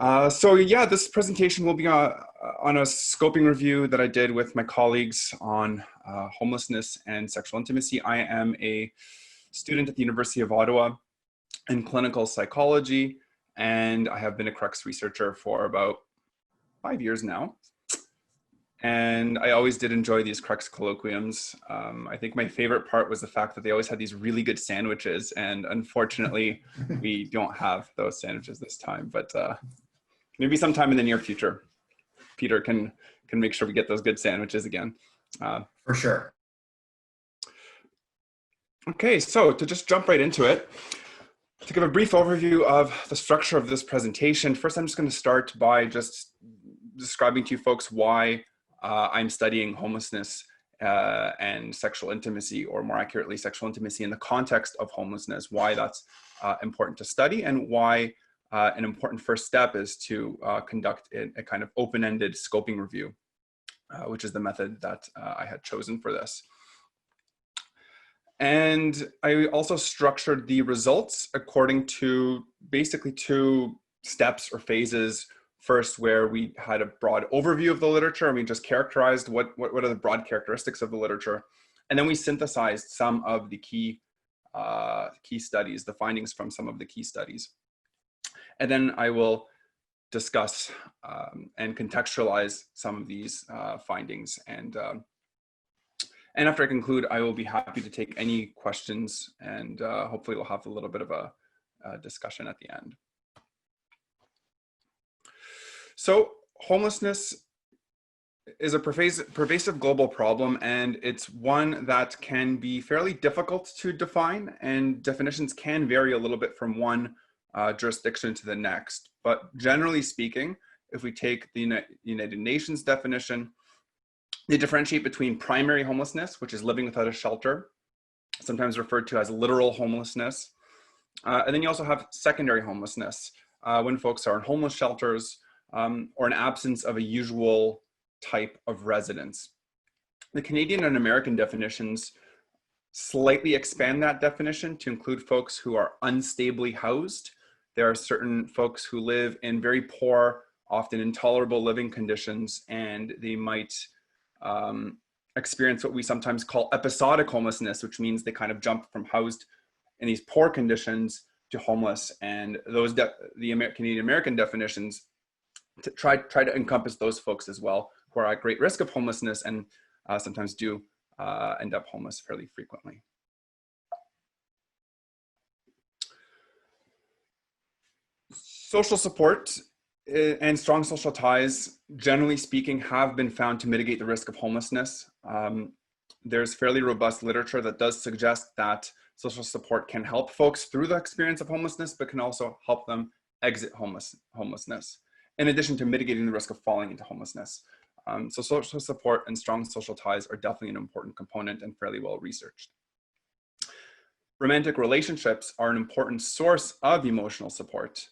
So yeah, this presentation will be on a scoping review that I did with my colleagues on homelessness and sexual intimacy. I am a student at the University of Ottawa in clinical psychology, and I have been a CRUX researcher for about 5 years now. And I always did enjoy these CRUX colloquiums. I think my favorite part was the fact that they always had these really good sandwiches, and unfortunately, we don't have those sandwiches this time, but maybe sometime in the near future, Peter can make sure we get those good sandwiches again. For sure. Okay, so to just jump right into it, to give a brief overview of the structure of this presentation, first I'm just going to start by just describing to you folks why I'm studying homelessness and sexual intimacy, or more accurately, sexual intimacy in the context of homelessness, why that's important to study, and why an important first step is to conduct a kind of open-ended scoping review, which is the method that I had chosen for this. And I also structured the results according to basically two steps or phases. First, where we had a broad overview of the literature and we just characterized what are the broad characteristics of the literature. And then we synthesized some of the key studies, the findings from some of the key studies. And then I will discuss and contextualize some of these findings. And after I conclude, I will be happy to take any questions, and hopefully we'll have a little bit of a discussion at the end. So homelessness is a pervasive global problem, and it's one that can be fairly difficult to define, and definitions can vary a little bit from one jurisdiction to the next. But generally speaking, if we take the United Nations definition, they differentiate between primary homelessness, which is living without a shelter, sometimes referred to as literal homelessness. And then you also have secondary homelessness, when folks are in homeless shelters or an absence of a usual type of residence. The Canadian and American definitions slightly expand that definition to include folks who are unstably housed. There are certain folks who live in very poor, often intolerable living conditions, and they might experience what we sometimes call episodic homelessness, which means they kind of jump from housed in these poor conditions to homeless. And those the Canadian American definitions to try to encompass those folks as well, who are at great risk of homelessness and sometimes do end up homeless fairly frequently. Social support and strong social ties, generally speaking, have been found to mitigate the risk of homelessness. There's fairly robust literature that does suggest that social support can help folks through the experience of homelessness, but can also help them exit homelessness, in addition to mitigating the risk of falling into homelessness. So social support and strong social ties are definitely an important component and fairly well researched. Romantic relationships are an important source of emotional support.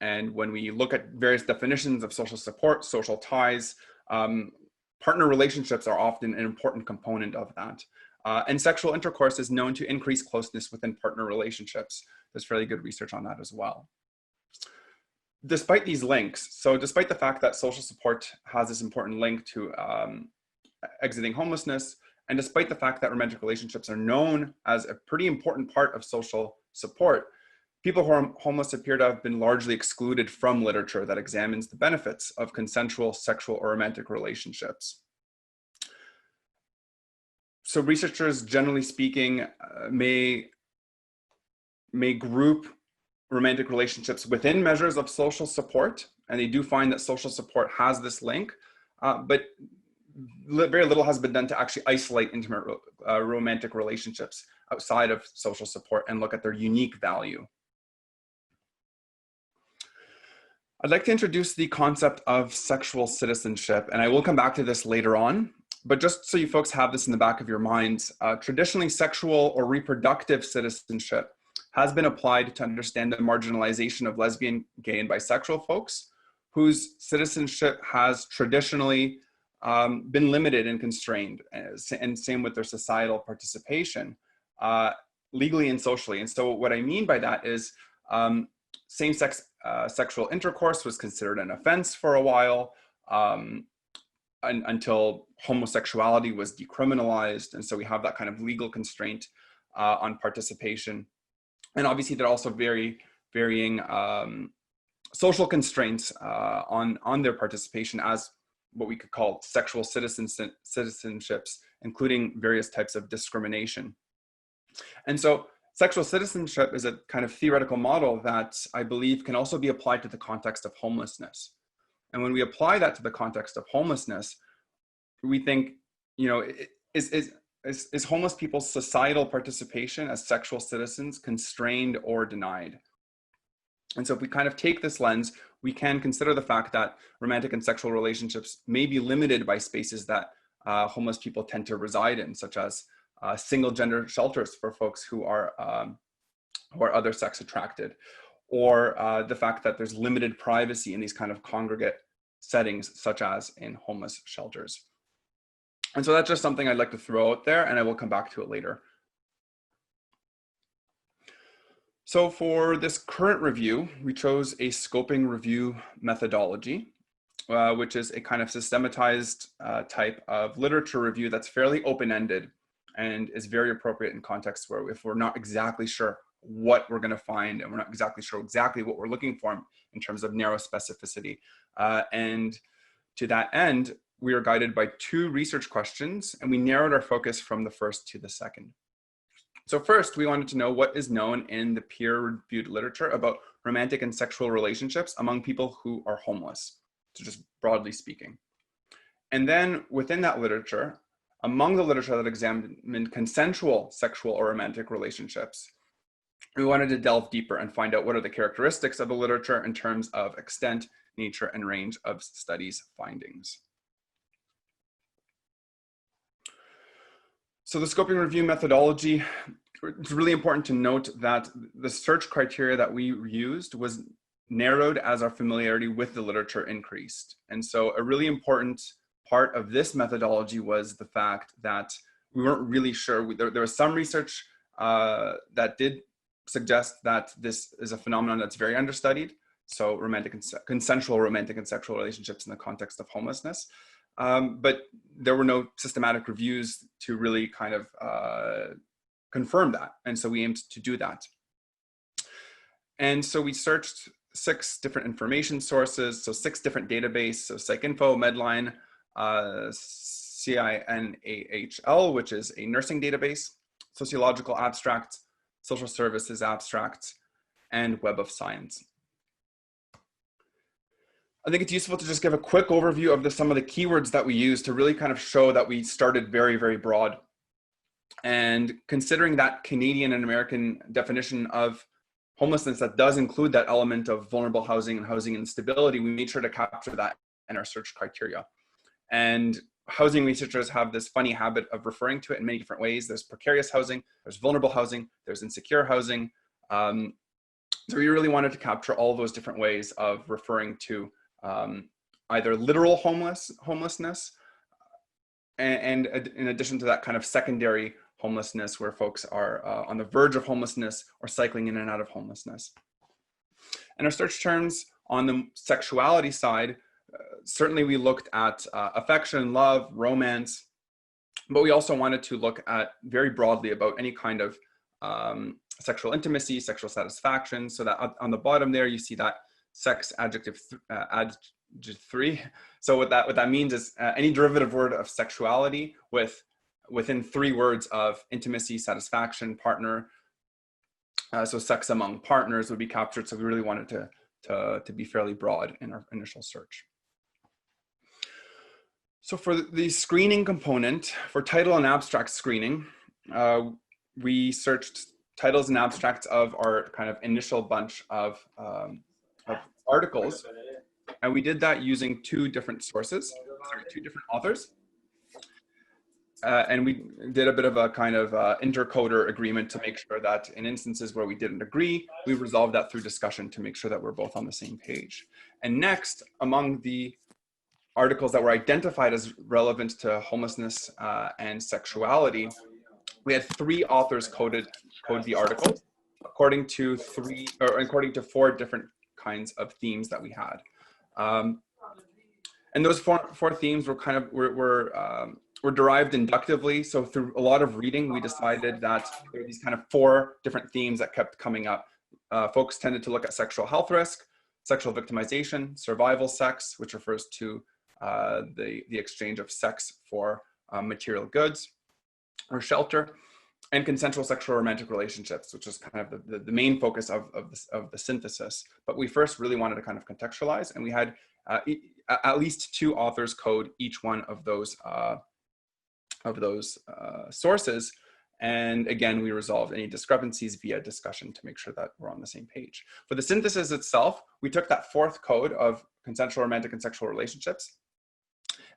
And when we look at various definitions of social support, social ties, partner relationships are often an important component of that. And sexual intercourse is known to increase closeness within partner relationships. There's fairly good research on that as well. Despite these links, so despite the fact that social support has this important link to exiting homelessness, and despite the fact that romantic relationships are known as a pretty important part of social support, people who are homeless appear to have been largely excluded from literature that examines the benefits of consensual sexual or romantic relationships. So researchers, generally speaking, may group romantic relationships within measures of social support, and they do find that social support has this link, but very little has been done to actually isolate intimate romantic relationships outside of social support and look at their unique value. I'd like to introduce the concept of sexual citizenship, and I will come back to this later on, but just so you folks have this in the back of your minds, traditionally sexual or reproductive citizenship has been applied to understand the marginalization of lesbian, gay, and bisexual folks whose citizenship has traditionally been limited and constrained, and same with their societal participation, legally and socially. And so what I mean by that is same-sex sexual intercourse was considered an offense for a while, until homosexuality was decriminalized. And so we have that kind of legal constraint on participation. And obviously there are also varying social constraints on their participation as what we could call sexual citizenships, including various types of discrimination. And so sexual citizenship is a kind of theoretical model that I believe can also be applied to the context of homelessness. And when we apply that to the context of homelessness, we think, you know, is homeless people's societal participation as sexual citizens constrained or denied? And so if we kind of take this lens, we can consider the fact that romantic and sexual relationships may be limited by spaces that homeless people tend to reside in, such as single gender shelters for folks who are other sex attracted, or the fact that there's limited privacy in these kind of congregate settings, such as in homeless shelters. And so that's just something I'd like to throw out there, and I will come back to it later. So for this current review, we chose a scoping review methodology, which is a kind of systematized type of literature review that's fairly open-ended and is very appropriate in contexts where if we're not exactly sure what we're going to find and we're not exactly sure exactly what we're looking for in terms of narrow specificity. And to that end, we are guided by 2 research questions, and we narrowed our focus from the first to the second. So first, we wanted to know what is known in the peer-reviewed literature about romantic and sexual relationships among people who are homeless, so just broadly speaking. And then within that literature, among the literature that examined consensual sexual or romantic relationships, we wanted to delve deeper and find out what are the characteristics of the literature in terms of extent, nature, and range of studies findings. So the scoping review methodology, it's really important to note that the search criteria that we used was narrowed as our familiarity with the literature increased. And so a really important part of this methodology was the fact that we weren't really sure. There was some research that did suggest that this is a phenomenon that's very understudied. So consensual romantic and sexual relationships in the context of homelessness. But there were no systematic reviews to really kind of confirm that. And so we aimed to do that. And so we searched 6 different information sources, so 6 different databases, so PsycInfo, Medline, CINAHL, which is a nursing database, sociological abstracts, social services abstracts, and Web of Science. I think it's useful to just give a quick overview of some of the keywords that we use to really kind of show that we started very, very broad. And considering that Canadian and American definition of homelessness that does include that element of vulnerable housing and housing instability, we made sure to capture that in our search criteria. And housing researchers have this funny habit of referring to it in many different ways. There's precarious housing, there's vulnerable housing, there's insecure housing. So we really wanted to capture all those different ways of referring to either literal homelessness, and in addition to that kind of secondary homelessness where folks are on the verge of homelessness or cycling in and out of homelessness. And our search terms on the sexuality side, certainly we looked at affection, love, romance, but we also wanted to look at very broadly about any kind of sexual intimacy, sexual satisfaction, so that on the bottom there you see that sex adjective 3. So what that means is any derivative word of sexuality within 3 words of intimacy, satisfaction, partner. So sex among partners would be captured. So we really wanted to be fairly broad in our initial search. So for the screening component, for title and abstract screening, we searched titles and abstracts of our kind of initial bunch of articles. And we did that using 2 different sources, 2 different authors. And we did a bit of a kind of intercoder agreement to make sure that in instances where we didn't agree, we resolved that through discussion to make sure that we're both on the same page. And next, among the articles that were identified as relevant to homelessness and sexuality, we had 3 authors code the articles according to 4 different kinds of themes that we had. And those four themes were derived inductively. So through a lot of reading, we decided that there were these kind of 4 different themes that kept coming up. Folks tended to look at sexual health risk, sexual victimization, survival sex, which refers to the exchange of sex for material goods or shelter, and consensual sexual romantic relationships, which is kind of the main focus of the synthesis. But we first really wanted to kind of contextualize, and we had at least 2 authors code each one of those sources. And again, we resolved any discrepancies via discussion to make sure that we're on the same page. For the synthesis itself, we took that 4th code of consensual romantic and sexual relationships,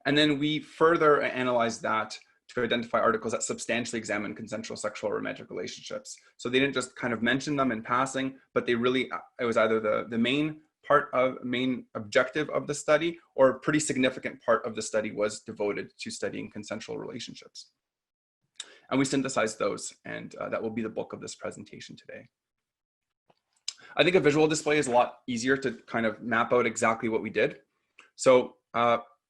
and then we further analyzed that to identify articles that substantially examine consensual sexual romantic relationships. So they didn't just kind of mention them in passing, but they really, it was either the main objective of the study, or a pretty significant part of the study was devoted to studying consensual relationships. And we synthesized those, and that will be the bulk of this presentation today. I think a visual display is a lot easier to kind of map out exactly what we did. So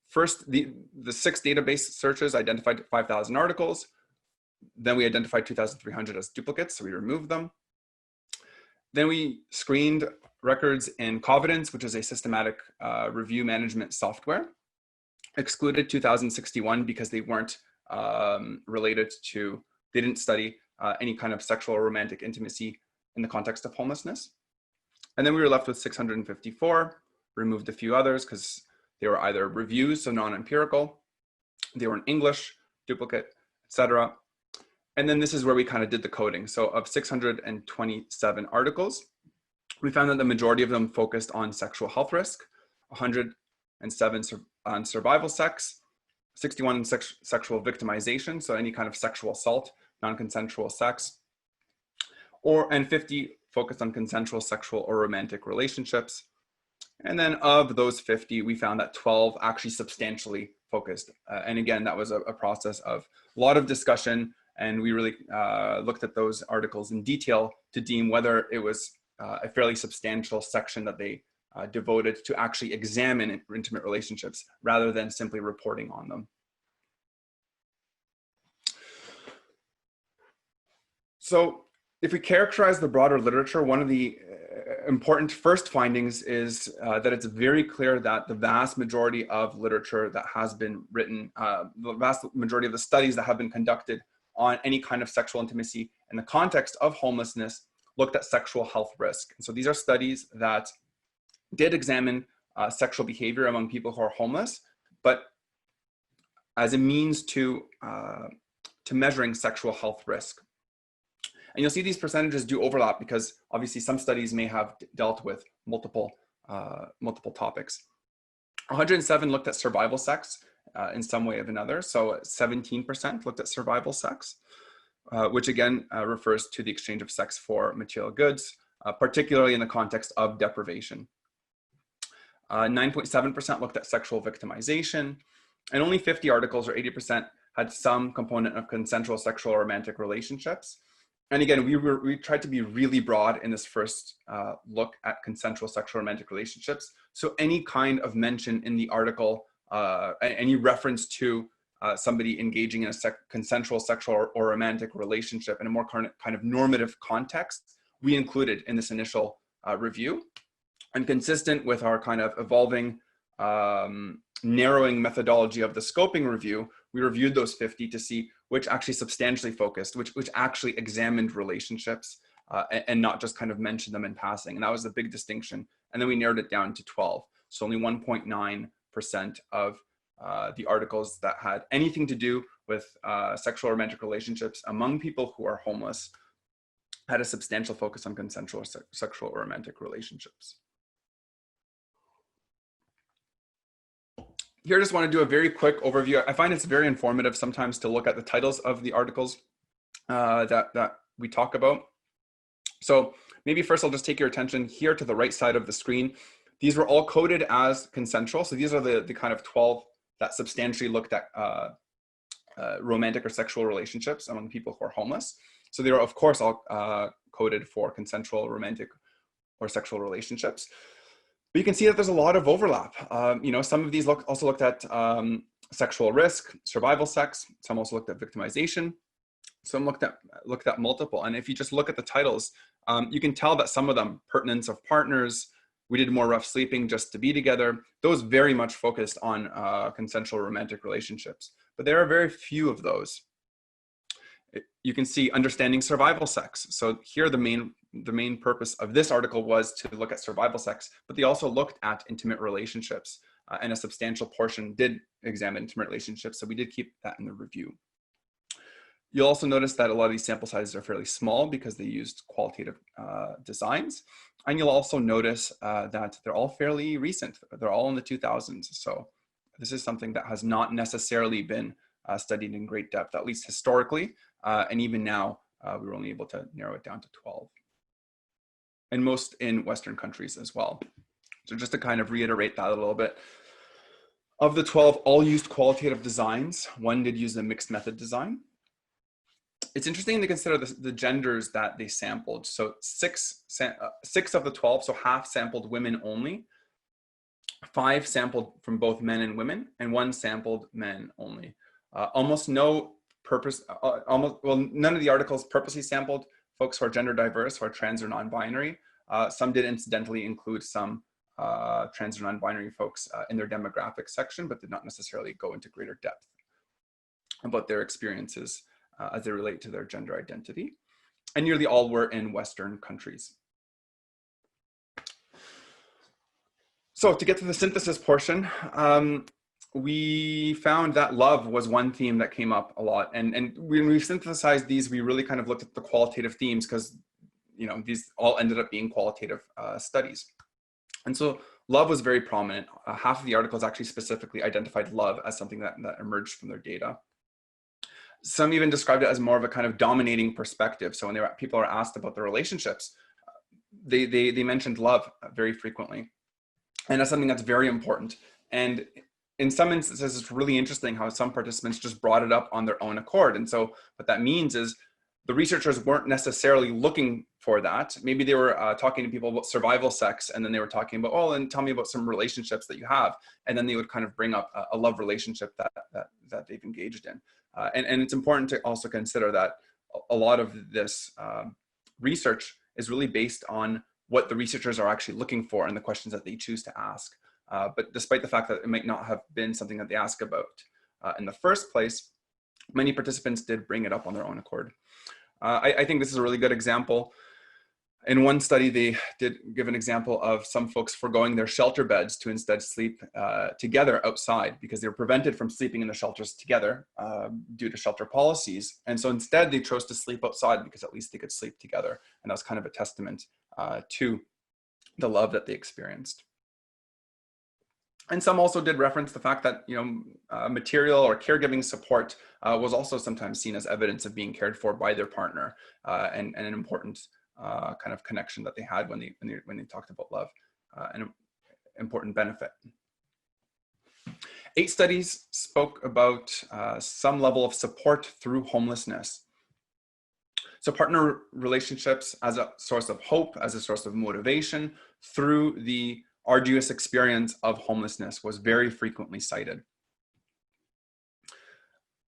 first, the 6 database searches identified 5,000 articles. Then we identified 2,300 as duplicates, so we removed them. Then we screened records in Covidence, which is a systematic review management software. Excluded 2,061 because they weren't related to, they didn't study any kind of sexual or romantic intimacy in the context of homelessness. And then we were left with 654, removed a few others because they were either reviews, so non-empirical, they were in English, duplicate, etc. And then this is where we kind of did the coding. So of 627 articles, we found that the majority of them focused on sexual health risk, 107 on survival sex, 61 on sexual victimization, so any kind of sexual assault, non-consensual sex, and 50 focused on consensual sexual or romantic relationships. And then of those 50, we found that 12 actually substantially focused. And again, that was a process of a lot of discussion, and we really looked at those articles in detail to deem whether it was a fairly substantial section that they devoted to actually examine intimate relationships rather than simply reporting on them. So if we characterize the broader literature, one of the important first findings is that it's very clear that the vast majority of literature that has been written, the vast majority of the studies that have been conducted on any kind of sexual intimacy in the context of homelessness looked at sexual health risk. And so these are studies that did examine sexual behavior among people who are homeless, but as a means to measuring sexual health risk. And you'll see these percentages do overlap because obviously some studies may have dealt with multiple topics. 107 looked at survival sex in some way or another. So 17% looked at survival sex, which again refers to the exchange of sex for material goods, particularly in the context of deprivation. 9.7% looked at sexual victimization, and only 50 articles, or 80%, had some component of consensual sexual or romantic relationships. And again, we tried to be really broad in this first look at consensual sexual romantic relationships. So any kind of mention in the article, any reference to somebody engaging in a consensual sexual or romantic relationship in a more kind of normative context, we included in this initial review. And consistent with our kind of evolving narrowing methodology of the scoping review, we reviewed those 50 to see which actually substantially focused, which actually examined relationships and not just kind of mentioned them in passing. And that was the big distinction. And then we narrowed it down to 12. So only 1.9% of the articles that had anything to do with sexual or romantic relationships among people who are homeless had a substantial focus on consensual sexual or romantic relationships. Here, I just want to do a very quick overview. I find it's very informative sometimes to look at the titles of the articles that we talk about. So maybe first I'll just take your attention here to the right side of the screen. These were all coded as consensual. So these are the kind of 12 that substantially looked at romantic or sexual relationships among people who are homeless. So they are, of course, all coded for consensual, romantic, or sexual relationships. But you can see that there's a lot of overlap. Some of these also looked at sexual risk, survival sex. Some also looked at victimization. Some looked at multiple. And if you just look at the titles, you can tell that some of them, pertinence of partners, we did more rough sleeping just to be together, those very much focused on consensual romantic relationships. But there are very few of those. You can see understanding survival sex. So here the main purpose of this article was to look at survival sex, but they also looked at intimate relationships, and a substantial portion did examine intimate relationships. So we did keep that in the review. You'll also notice that a lot of these sample sizes are fairly small because they used qualitative designs. And you'll also notice that they're all fairly recent. They're all in the 2000s. So this is something that has not necessarily been studied in great depth, at least historically. And even now, we were only able to narrow it down to 12. And most in Western countries as well. So just to kind of reiterate that a little bit, of the 12, all used qualitative designs. One did use a mixed method design. It's interesting to consider the genders that they sampled. So six of the 12, so half sampled women only. 5 sampled from both men and women, and 1 sampled men only. Almost no purpose, none of the articles purposely sampled folks who are gender diverse, who are trans or non-binary. Some did incidentally include some trans or non-binary folks in their demographic section, but did not necessarily go into greater depth about their experiences as they relate to their gender identity. And nearly all were in Western countries. So to get to the synthesis portion, we found that love was one theme that came up a lot. And when we synthesized these, we really kind of looked at the qualitative themes because these all ended up being qualitative studies. And so love was very prominent. Half of the articles actually specifically identified love as something that emerged from their data. Some even described it as more of a kind of dominating perspective. So when people are asked about their relationships, they mentioned love very frequently. And that's something that's very important. And in some instances, it's really interesting how some participants just brought it up on their own accord. And so what that means is the researchers weren't necessarily looking for that. Maybe they were talking to people about survival sex, and then they were talking about, oh, and tell me about some relationships that you have. And then they would kind of bring up a love relationship that they've engaged in. And it's important to also consider that a lot of this research is really based on what the researchers are actually looking for and the questions that they choose to ask. But despite the fact that it might not have been something that they ask about in the first place, many participants did bring it up on their own accord. I think this is a really good example. In one study, they did give an example of some folks forgoing their shelter beds to instead sleep together outside because they were prevented from sleeping in the shelters together due to shelter policies. And so instead they chose to sleep outside because at least they could sleep together. And that was kind of a testament to the love that they experienced. And some also did reference the fact that material or caregiving support was also sometimes seen as evidence of being cared for by their partner, and an important kind of connection that they had when they talked about love, and an important benefit. 8 studies spoke about some level of support through homelessness. So partner relationships as a source of hope, as a source of motivation through the arduous experience of homelessness was very frequently cited.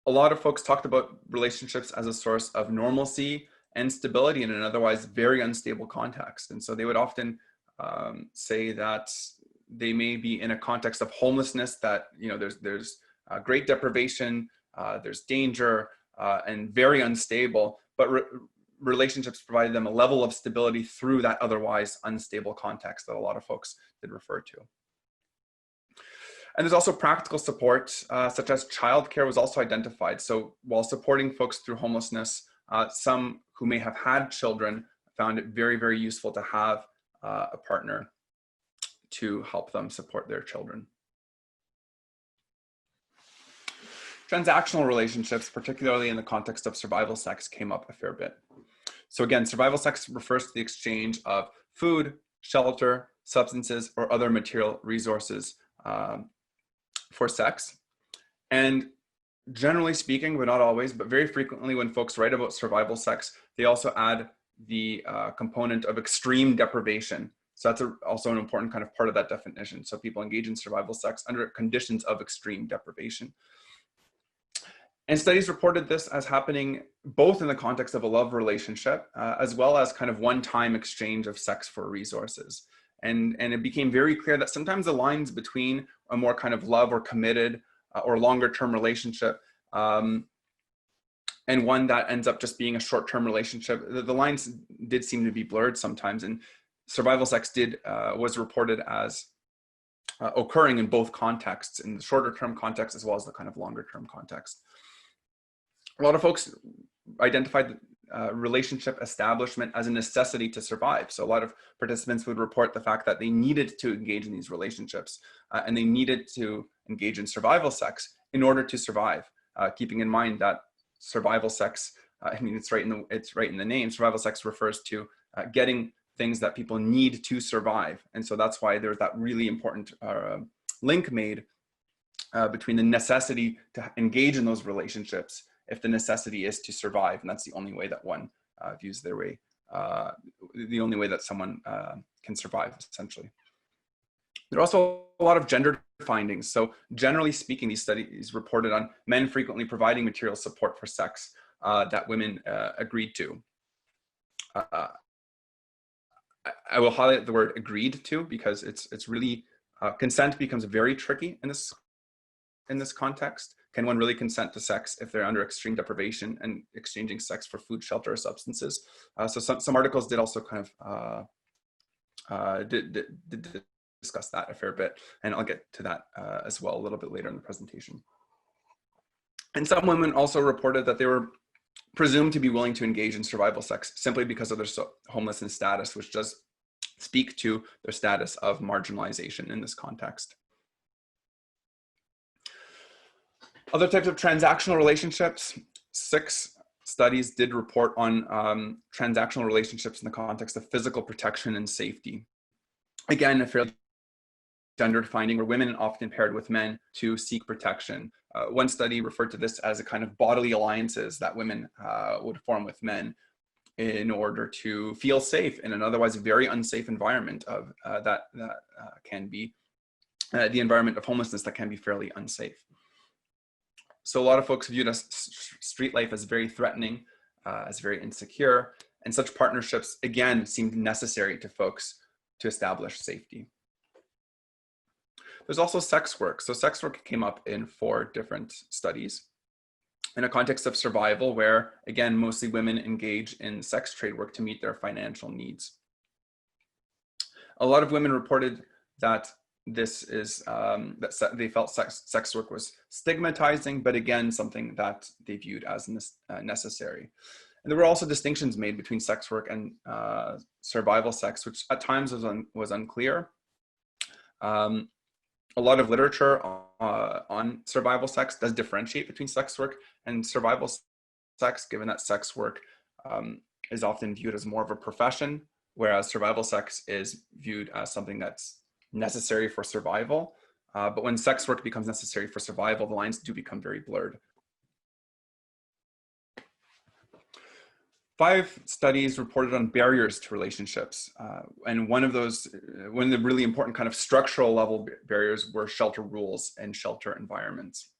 A lot of folks talked about relationships as a source of normalcy and stability in an otherwise very unstable context. And so they would often say that they may be in a context of homelessness that, there's great deprivation, there's danger, and very unstable, but relationships provided them a level of stability through that otherwise unstable context that a lot of folks did refer to. And there's also practical support, such as childcare was also identified. So while supporting folks through homelessness, some who may have had children found it very, very useful to have a partner to help them support their children. Transactional relationships, particularly in the context of survival sex, came up a fair bit. So again, survival sex refers to the exchange of food, shelter, substances, or other material resources for sex. And generally speaking, but not always, but very frequently when folks write about survival sex, they also add the component of extreme deprivation. So that's also an important kind of part of that definition. So people engage in survival sex under conditions of extreme deprivation. And studies reported this as happening both in the context of a love relationship, as well as kind of one-time exchange of sex for resources. And it became very clear that sometimes the lines between a more kind of love or committed or longer-term relationship and one that ends up just being a short-term relationship, the lines did seem to be blurred sometimes. And survival sex was reported as occurring in both contexts, in the shorter-term context as well as the kind of longer-term context. A lot of folks identified relationship establishment as a necessity to survive. So a lot of participants would report the fact that they needed to engage in these relationships and they needed to engage in survival sex in order to survive, keeping in mind that survival sex, I mean, it's right in the name. Survival sex refers to getting things that people need to survive. And so that's why there's that really important link made between the necessity to engage in those relationships if the necessity is to survive. And that's the only way that one views their way, the only way that someone can survive, essentially. There are also a lot of gender findings. So generally speaking, these studies reported on men frequently providing material support for sex that women agreed to. I will highlight the word agreed to because it's really, consent becomes very tricky in this context. Can one really consent to sex if they're under extreme deprivation and exchanging sex for food, shelter, or substances? So some articles did also kind of did discuss that a fair bit, and I'll get to that as well a little bit later in the presentation. And some women also reported that they were presumed to be willing to engage in survival sex simply because of their homelessness status, which does speak to their status of marginalization in this context. Other types of transactional relationships, 6 studies did report on transactional relationships in the context of physical protection and safety. Again, a fairly gendered finding where women often paired with men to seek protection. One study referred to this as a kind of bodily alliances that women would form with men in order to feel safe in an otherwise very unsafe environment of that can be the environment of homelessness that can be fairly unsafe. So a lot of folks viewed street life as very threatening, as very insecure, and such partnerships, again, seemed necessary to folks to establish safety. There's also sex work. So sex work came up in 4 different studies in a context of survival where, again, mostly women engage in sex trade work to meet their financial needs. A lot of women reported that this is, that they felt sex work was stigmatizing, but again, something that they viewed as necessary. And there were also distinctions made between sex work and survival sex, which at times was unclear. A lot of literature on survival sex does differentiate between sex work and survival sex, given that sex work is often viewed as more of a profession, whereas survival sex is viewed as something that's necessary for survival. But when sex work becomes necessary for survival, the lines do become very blurred. 5 studies reported on barriers to relationships. And one of the really important kind of structural level barriers were shelter rules and shelter environments.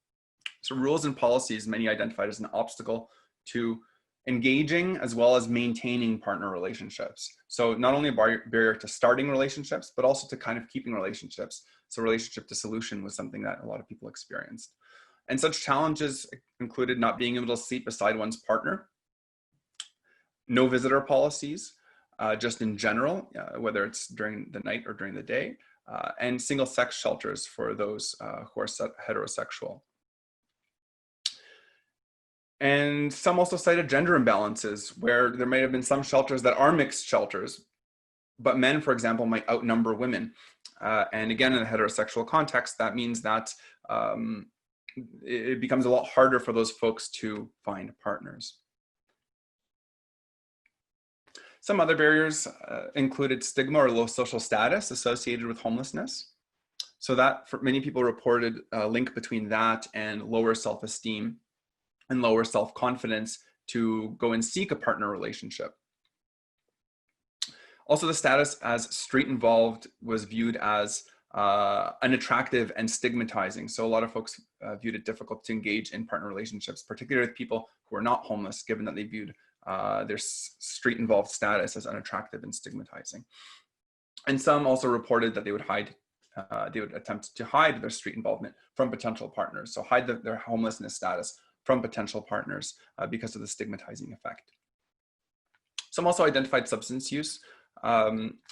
So rules and policies, many identified as an obstacle to engaging as well as maintaining partner relationships. So not only a barrier to starting relationships, but also to kind of keeping relationships. So relationship dissolution was something that a lot of people experienced. And such challenges included not being able to sleep beside one's partner, no visitor policies, just in general, whether it's during the night or during the day, and single sex shelters for those who are heterosexual. And some also cited gender imbalances where there may have been some shelters that are mixed shelters, but men, for example, might outnumber women. And again, in a heterosexual context, that means that it becomes a lot harder for those folks to find partners. Some other barriers included stigma or low social status associated with homelessness. So that, for many people, reported a link between that and lower self-esteem and lower self-confidence to go and seek a partner relationship. Also, the status as street involved was viewed as unattractive and stigmatizing. So a lot of folks viewed it difficult to engage in partner relationships, particularly with people who are not homeless, given that they viewed their street involved status as unattractive and stigmatizing. And some also reported that they would attempt to hide their street involvement from potential partners. So hide their homelessness status from potential partners because of the stigmatizing effect. Some also identified substance use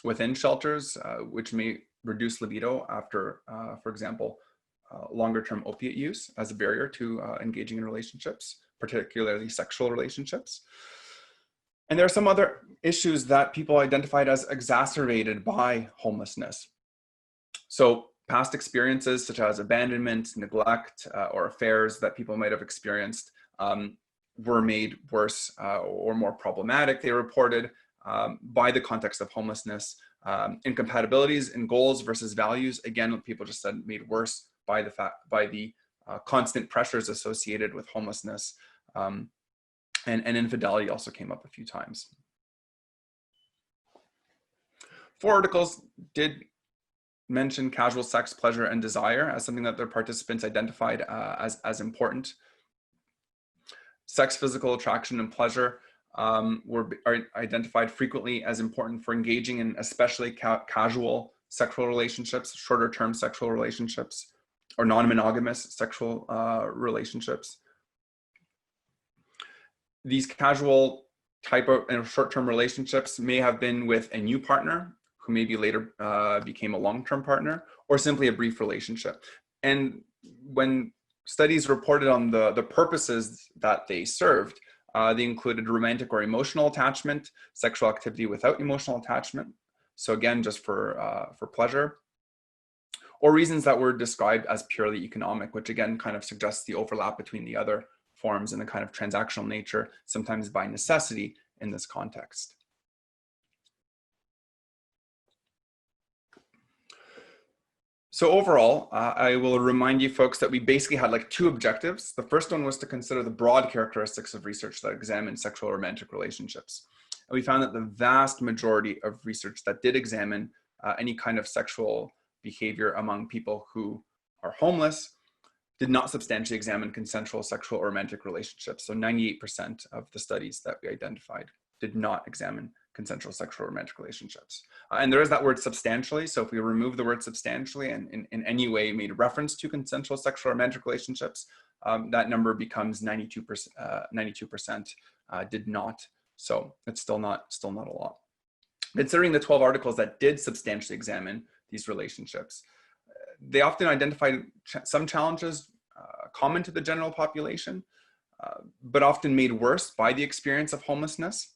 within shelters, which may reduce libido after, for example, longer-term opiate use as a barrier to engaging in relationships, particularly sexual relationships. And there are some other issues that people identified as exacerbated by homelessness. So past experiences such as abandonment, neglect, or affairs that people might have experienced were made worse or more problematic, they reported, by the context of homelessness. Incompatibilities in goals versus values, again, people just said made worse by the constant pressures associated with homelessness. And infidelity also came up a few times. 4 articles did mention casual sex, pleasure, and desire as something that their participants identified as important. Sex, physical attraction, and pleasure are identified frequently as important for engaging in especially casual sexual relationships, shorter term sexual relationships, or non-monogamous sexual relationships. These casual type of short-term relationships may have been with a new partner who maybe later became a long-term partner, or simply a brief relationship. And when studies reported on the purposes that they served, they included romantic or emotional attachment, sexual activity without emotional attachment, so again, just for pleasure, or reasons that were described as purely economic, which again kind of suggests the overlap between the other forms and the kind of transactional nature, sometimes by necessity in this context. So overall, I will remind you folks that we basically had like 2 objectives. The first one was to consider the broad characteristics of research that examined sexual or romantic relationships. And we found that the vast majority of research that did examine any kind of sexual behavior among people who are homeless did not substantially examine consensual sexual or romantic relationships. So 98% of the studies that we identified did not examine consensual sexual or romantic relationships. And there is that word substantially. So if we remove the word substantially and in any way made reference to consensual sexual or romantic relationships, that number becomes 92%, 92% did not. So it's still not a lot. Considering the 12 articles that did substantially examine these relationships, they often identified some challenges common to the general population, but often made worse by the experience of homelessness,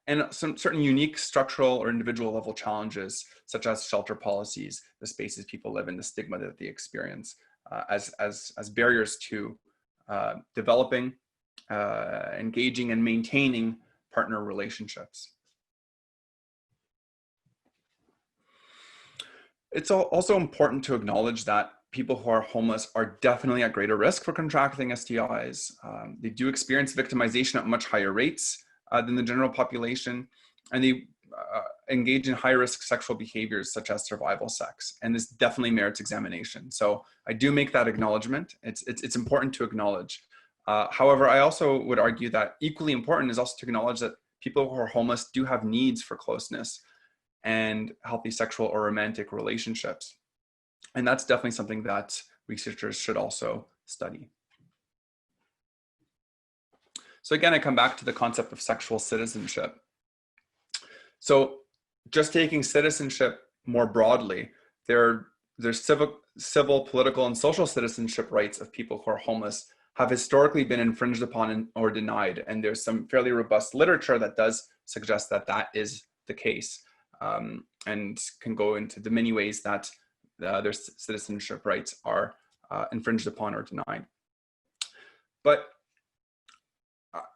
and some certain unique structural or individual level challenges, such as shelter policies, the spaces people live in, the stigma that they experience, as barriers to developing, engaging, and maintaining partner relationships. It's also important to acknowledge that people who are homeless are definitely at greater risk for contracting STIs. They do experience victimization at much higher rates than the general population, and they engage in high-risk sexual behaviors such as survival sex, and this definitely merits examination. So I do make that acknowledgement. It's important to acknowledge. However, I also would argue that equally important is also to acknowledge that people who are homeless do have needs for closeness and healthy sexual or romantic relationships. And that's definitely something that researchers should also study. So again, I come back to the concept of sexual citizenship. So just taking citizenship more broadly, there's civil, political, and social citizenship rights of people who are homeless have historically been infringed upon or denied. And there's some fairly robust literature that does suggest that that is the case. And can go into the many ways that their citizenship rights are infringed upon or denied. But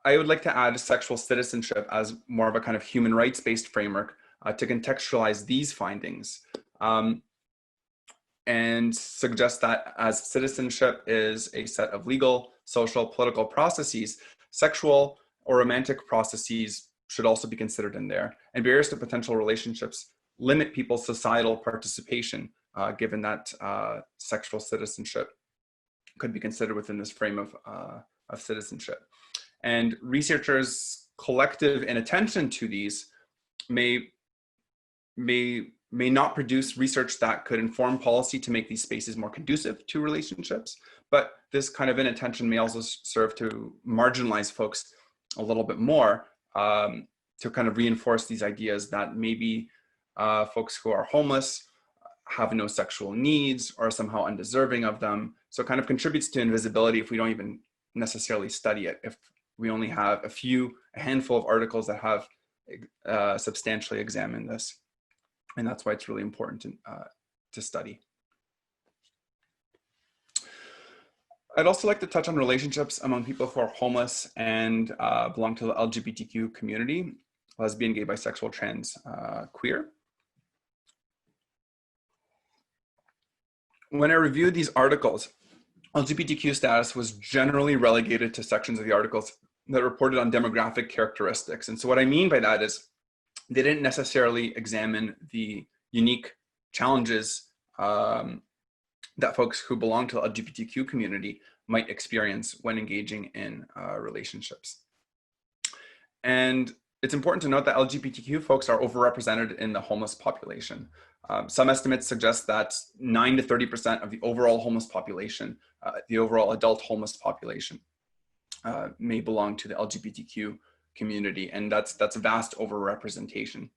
I would like to add sexual citizenship as more of a kind of human rights-based framework to contextualize these findings and suggest that as citizenship is a set of legal, social, political processes, sexual or romantic processes should also be considered in there. And barriers to potential relationships limit people's societal participation, given that sexual citizenship could be considered within this frame of citizenship. And researchers' collective inattention to these may not produce research that could inform policy to make these spaces more conducive to relationships, but this kind of inattention may also serve to marginalize folks a little bit more, to kind of reinforce these ideas that maybe folks who are homeless have no sexual needs or are somehow undeserving of them. So it kind of contributes to invisibility if we don't even necessarily study it, if we only have a handful of articles that have substantially examined this. And that's why it's really important to study. I'd also like to touch on relationships among people who are homeless and belong to the LGBTQ community: lesbian, gay, bisexual, trans, queer. When I reviewed these articles, LGBTQ status was generally relegated to sections of the articles that reported on demographic characteristics. And so what I mean by that is they didn't necessarily examine the unique challenges that folks who belong to the LGBTQ community might experience when engaging in relationships. And it's important to note that LGBTQ folks are overrepresented in the homeless population. Some estimates suggest that 9 to 30% of the overall homeless population, the overall adult homeless population, may belong to the LGBTQ community, and that's a vast overrepresentation.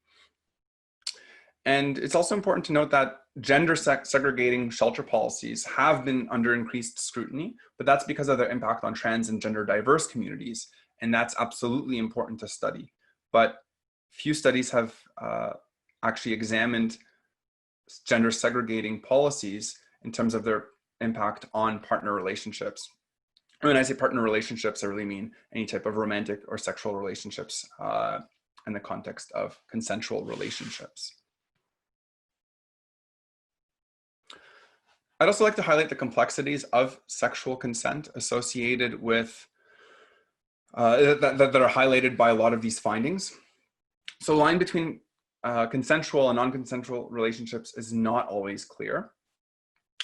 And it's also important to note that gender segregating shelter policies have been under increased scrutiny, but that's because of their impact on trans and gender diverse communities, and that's absolutely important to study. But few studies have actually examined gender segregating policies in terms of their impact on partner relationships. When I say partner relationships, I really mean any type of romantic or sexual relationships in the context of consensual relationships. I'd also like to highlight the complexities of sexual consent associated with, that are highlighted by a lot of these findings. So the line between consensual and non-consensual relationships is not always clear,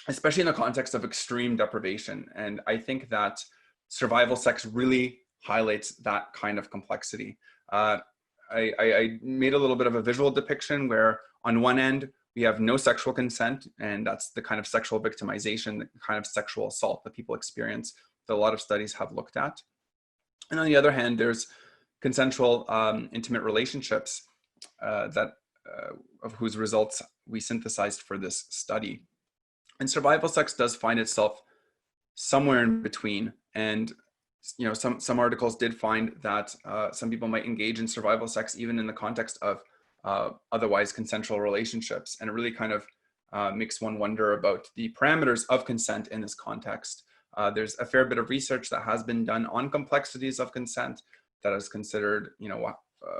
especially in the context of extreme deprivation. And I think that survival sex really highlights that kind of complexity. I made a little bit of a visual depiction where on one end, we have no sexual consent, and that's the kind of sexual victimization, the kind of sexual assault that people experience that a lot of studies have looked at. And on the other hand, there's consensual intimate relationships of whose results we synthesized for this study. And survival sex does find itself somewhere in between. And some articles did find that some people might engage in survival sex even in the context of otherwise consensual relationships. And it really kind of makes one wonder about the parameters of consent in this context. There's a fair bit of research that has been done on complexities of consent that has considered,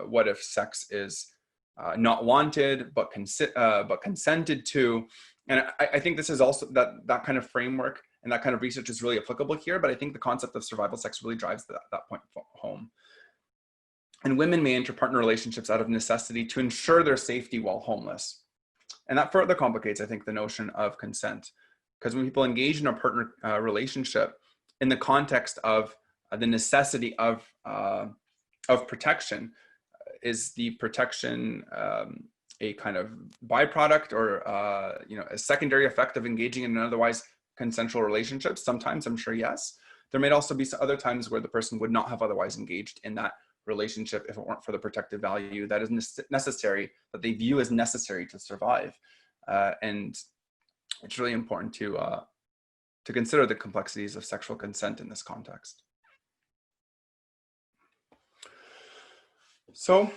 what if sex is not wanted but consented to. And I think this is also that kind of framework and that kind of research is really applicable here, but I think the concept of survival sex really drives that point home. And women may enter partner relationships out of necessity to ensure their safety while homeless. And that further complicates, I think, the notion of consent. Because when people engage in a partner relationship in the context of the necessity of protection, is the protection a kind of byproduct or a secondary effect of engaging in an otherwise consensual relationship? Sometimes, I'm sure, yes. There may also be other times where the person would not have otherwise engaged in that relationship if it weren't for the protective value that is necessary, that they view as necessary to survive. And it's really important to consider the complexities of sexual consent in this context. So,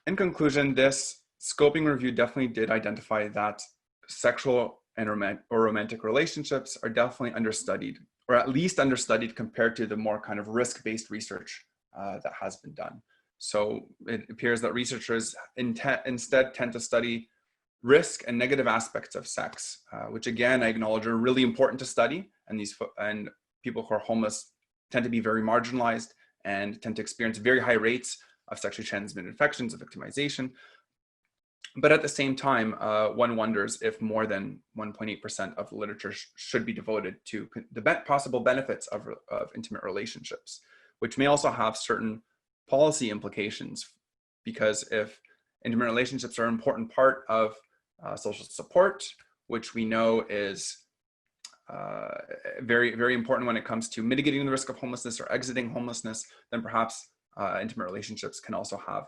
in conclusion, this scoping review definitely did identify that sexual and romantic relationships are definitely understudied, or at least understudied compared to the more kind of risk-based research that has been done. So it appears that researchers instead tend to study risk and negative aspects of sex, which again, I acknowledge are really important to study. And people who are homeless tend to be very marginalized and tend to experience very high rates of sexually transmitted infections, of victimization. But at the same time, one wonders if more than 1.8% of the literature should be devoted to the possible benefits of intimate relationships, which may also have certain policy implications, because if intimate relationships are an important part of social support, which we know is very, very important when it comes to mitigating the risk of homelessness or exiting homelessness, then perhaps intimate relationships can also have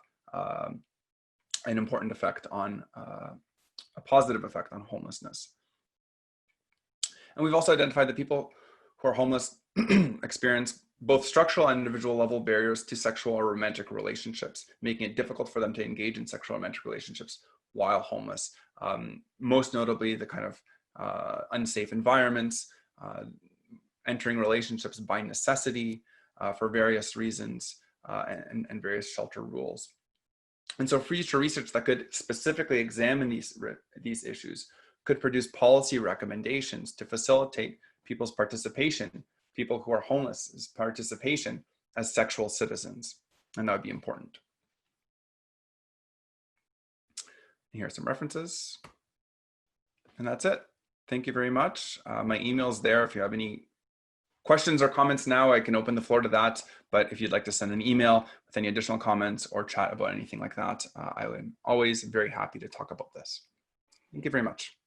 an important effect on a positive effect on homelessness. And we've also identified that people who are homeless experience both structural and individual level barriers to sexual or romantic relationships, making it difficult for them to engage in sexual or romantic relationships while homeless. Most notably, the kind of unsafe environments, entering relationships by necessity for various reasons, and various shelter rules. And so future research that could specifically examine these issues could produce policy recommendations to facilitate people's participation, people who are homeless, participation as sexual citizens. And that would be important. Here are some references. And that's it. Thank you very much. My email is there. If you have any questions or comments now, I can open the floor to that. But if you'd like to send an email with any additional comments or chat about anything like that, I am always very happy to talk about this. Thank you very much.